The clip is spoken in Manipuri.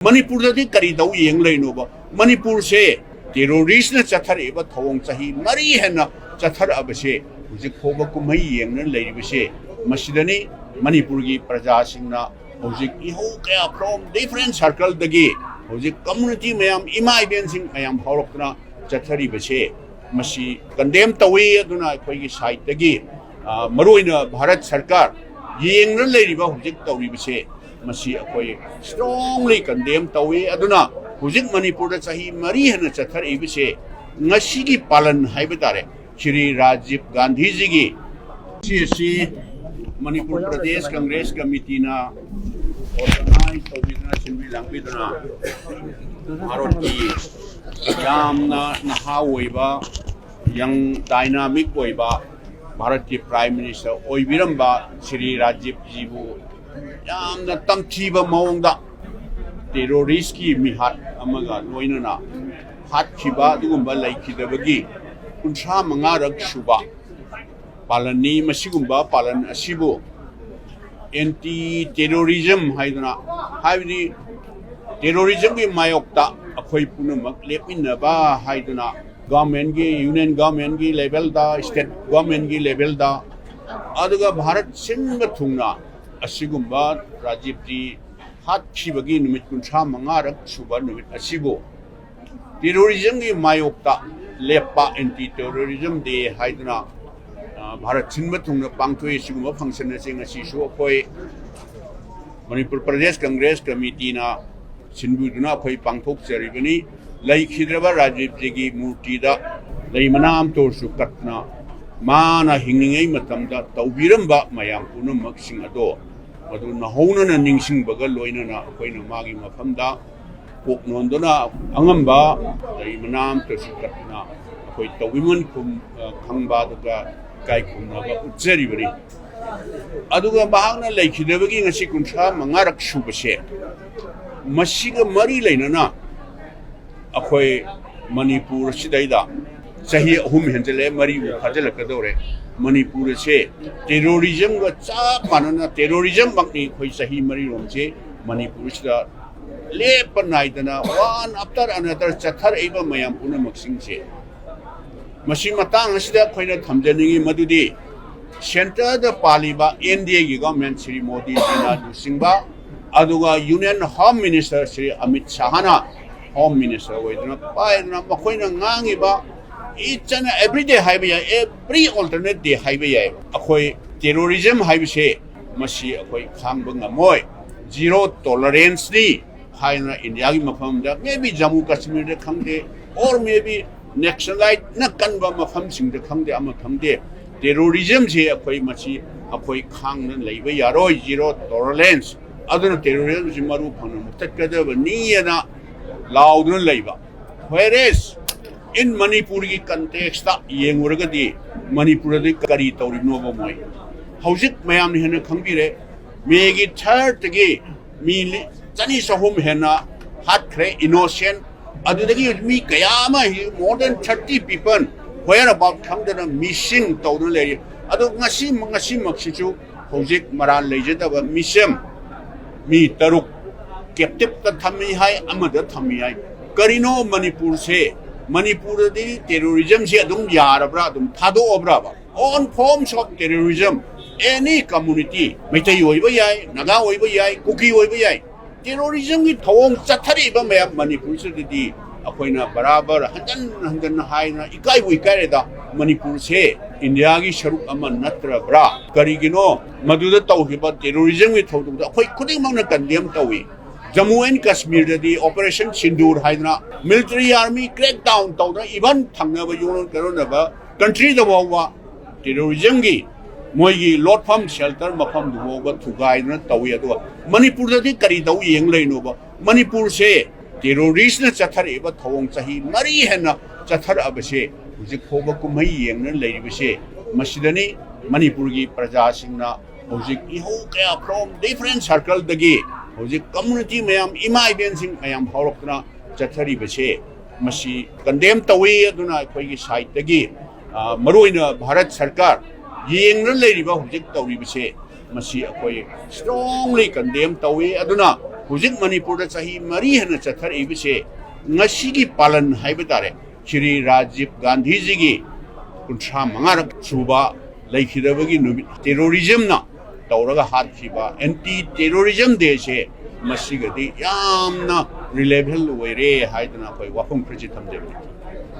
मणिपुर करी तौ येंग लेनोब मणिपुर से टेरोरिस्ट न चथरेब थोंग चाही मरी हेन चथरअबसे हुजिक फोब कुमई येंग लेरिबसे मसिदनी मणिपुर की प्रजा सिंगना हुजिक इहो कया फ्रॉम डिफरेंट सर्कल दगी हुजिक कम्युनिटी मयाम इमा इबेन सिंग मयाम फावरकना चथरिबसे मसी कंडेम तवे अदुना अखोइगी साइड दगी मरोइना भारत सरकार येंग लेरिबा हुजिक तौरिबसे मसी अखोई स्ट्रांगली कंडेम तवे अदुना हुजिक मणिपुर चाही मरी हन चथरिबसे ngasi की पालन हाइबे तारे श्री राजीव गांधी जी की मणिपुर प्रदेश कांग्रेस कमिटी ना ऑर्गेनाइज तौबिदना सिंबी लांबिदना भारत की यामना नहा ओइबा यंग डायनामिक ओइबा भारत के प्राइम मिनिस्टर ओइबिरंबा श्री राजीव जी बु यामना तमथीबा मौंगदा टेरोरिस्ट की मिहात अमगा लोइनना हातखिबा दुगुंबा लाइखिदबगी 35 सुबा पालनी मसिगुंबा पालन असिबो एंटी टेरोरिज्म हाइदना हाइबदी टेरोरिज्म की मायोक्ता अखोई पुनमक लेपिनबा हाइदना गवर्नमेंट की यूनियन गवर्नमेंट की लेवल दा स्टेट गवर्नमेंट की लेवल दा अदुगा भारत सिंग थुंगना असिगुंबा राजीव जी हातखिबगी नुमित 35 सुबा नुमित असिबो टेरोरिज्म की मायोक्ता लेपा एंटी टेरोरिज्म डे हाइदना भारत सिंह थुंग पांथोए सिगुंबा फंक्शन सिंग असिसु अखोई मणिपुर प्रदेश कांग्रेस कमिटी ना सिंबुदुना अखोई पांथोकचरिबनी लैखिद्रबा राजीव जी की मूर्ति दा लैमनाम तोरसु कटना माना हिंगिंगै मतमदा तौबिरंबा मयाम पुनमक सिंग अदो मदु नहौनना निंगसिंगबगा लोइनना अखोइना मागी मफमदा पोकनोंदना अंगंबा लैमनाम तोरसु कटना अखोई तौबिमन खुम खंगबा दुगा काय खुमनाबा उज्जरिबनी अदुगा बाहागना लैखिदबगी ngasi 35 रक सुबसे मसिगा मरी लेनना अखोई मणिपुर सिदैदा चाही अहुम हेंजले मरी फाजलकदौरे मणिपुर से टेरोरिज्म ग चाप मानना टेरोरिज्म बकनी खोई चाही मरी रोमसे मणिपुर सिदा लेप नाइदना वन आफ्टर अनदर चथर एबा मयाम पुन मक्सिंग से मसी मतांग असिदा खोइना थमजनिगी मदुदी सेंटर द पालिबा एनडीए की गवर्नमेंट श्री मोदी जीना दुसिंगबा अदुगा union home minister Shri Amit शाहना होम मिनिस्टर ओइदना पाइदना मखोइना ngangiba each and every day हाइबे every alternate day हाइबे अखोई टेरोरिज्म हाइबसे मसी अखोई खांग ngमोय जीरो टॉलरेंस नी हाइना इंडिया की मफम दा मे बी जम्मू कश्मीर दे खंगदे और मे बी नेशनलाइट न कनबा मफम सिंग दे खंगदे अमा खंगदे टेरोरिज्म से अखोई मसी अखोई खांग न लेबे यारोय जीरो टॉलरेंस अदुना टेरोरिज्म से मरु फंग मुतकदब नीयना लाउदन लेबा whereas in मणिपुर की कंटेक्स्ट ता येंगुरगदी मणिपुर दे करी तौरिनोबा मोय हौजिक मयाम हेन खंगबिरे मेगी थर्ड गे मी चनी सहुम हेना हातख्रे इनोसेंट अदुदगी मी कयामा more than 30 people where about खंगदना मिसिंग तौदन ले अदु ngasi मक्सिचु हौजिक मरान लेजदबा मिसम मी तरुक कैप्टिव का थमी है अमद थमी है करिनो मणिपुर से मणिपुर दी टेरोरिज्म से अदुम यारब्रा अदुम थादो ओब्रा on forms of terrorism any community Meitei ओइबा याय नागा ओइबा याय कुकी ओइबा याय टेरोरिज्म की थोंग चथरिबा मयाम मणिपुर से दी अखोइना बराबर हंदन हाइना इकाइबु इकाइरेदा मणिपुर से इंडिया की शरुक अमा नत्रब्रा करिगिनो मदुदा तौहिबा टेरोरिज्म की थौदुदा अखोइ खुदिमंगना कंडेम तौई जम्मू एंड कश्मीर दी ऑपरेशन सिंदूर हाइना मिलिट्री आर्मी क्रैक डाउन तौदा इवन थंगनबा योन करोनबा कंट्री दबावा टेरोरिज्म की मोइगी लोटफम शेल्टर मफम दुबोबा थुगाइना तौई अदो मणिपुर दी करी दौ येंग लेनोबा मणिपुर से टेरोरिस्ट न चथरेबा थोंग चाही मरी हेन चथर अबसे हुजिक फोबा कुमई येंग लेरिबसे मसिदनी मणिपुर की प्रजा सिंगना हुजिक इहो कया फ्रॉम डिफरेंट सर्कल दगी हुजिक कम्युनिटी मयाम इमा इबेन सिंग मयाम फावरकना चथरिबसे मसी कंडेम तवे अदुना अखोइगी साइड दगी मरोइना भारत सरकार येंग लेरिबा हुजिक तौरिबसे मसी अखोई स्ट्रांगली कंडेम तवे अदुना हुजिक मणिपुर चाही मरी हन चथर इबसे ngasi की पालन हाइबे तारे श्री राजीव गांधी जी की कुंठा मंगार सुबा लेखिदबगी नुबि टेररिज्म ना तौरगा हाथखिबा एंटी टेररिज्म डे से मसीगदी यामना रिलेबल ओइरे हाइदना कोई वाफम प्रति थमदे